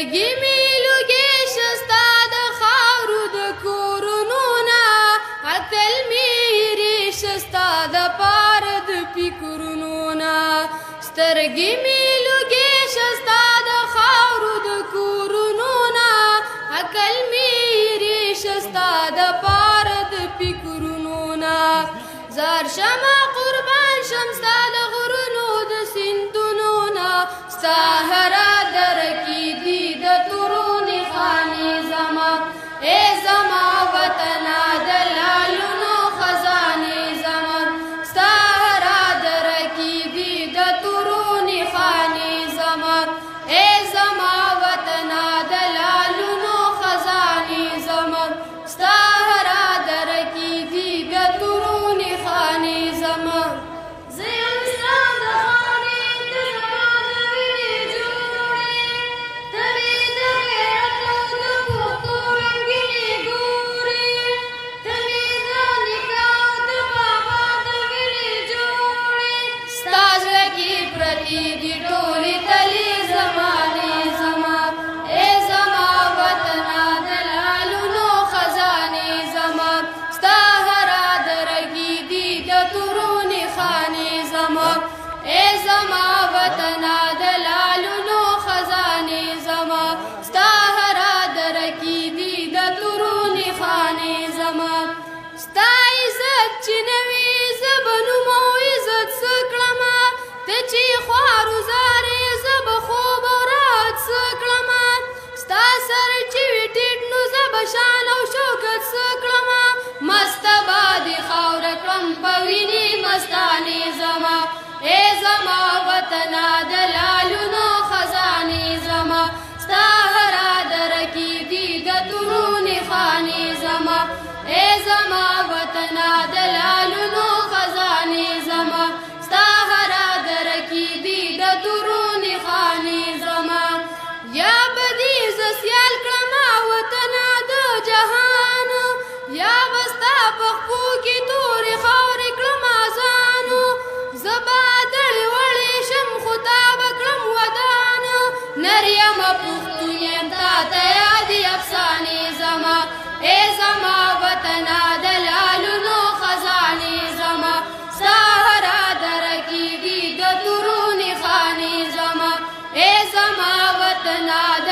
سترګې مې لوګې شستا د خاورو د کورونو نه اتل مې هېرې شستا د پاره د فکرونو نه سترګې مې لوګې شستا د خاورو د کورونو نه عقل مې هېرې شستا د پاره د فکرونو نه زار شمه قربان شم ستا د غرونو د سیندونو نه ستا هره دره کې دي د تورونې خانې زما ای زما وطنه د لالونو خزانې زما ستا هره دره کې دي د تورونې خانې زما ای زما وطنه د لالونو خزانې زما ستا هره دره کې دي د تورونې خانې زما زه یم ستا د خانې ته زما د وینې جوړې ته مې د غیرت او د پښتو رنګینې ګورې ته مې د نیکه او د بابا د وینې جوړې ستا زړه کې پرتې دي ټولې تلې زمانې زما ای زما وطنه د لالونو خزانې زما ستا هره دره کې دي د تورونې خانې زما ای زما وطنه د لالونو خزانې زما ستا هره دره کې دي د تورونې خانې زما ستا عزت چې نه وي زه به نوم او عزت څه کړمه ته چې خوارو زارې زه به خوب او راحت څه کړمه ستا سر چې وي ټیټ نو زه به شان او شوکت څه کړمه مسته به دې خاوره کړم په وینې مستانې زما ای زما وطنه د لالونو خزانې زما ستا هره دره کې دي د تورونې خانې زما ای زما وطنه د لالونو خزانې زما ستا هره دره کې دي د تورونې خانې زما یا به دې زه سیال کړمه وطنه د جهان یا به ستا په خپو کې تورې خاورې کړم ازانو زه به دړې وړې شم خو تا به کړم ودان نر یمه پښتون یم تا ته یادې افسانې زما ای زما وطنه د لالونو خزانې زما ستا هره دره کې دي د تورونې خانې زما ای زما وطنه د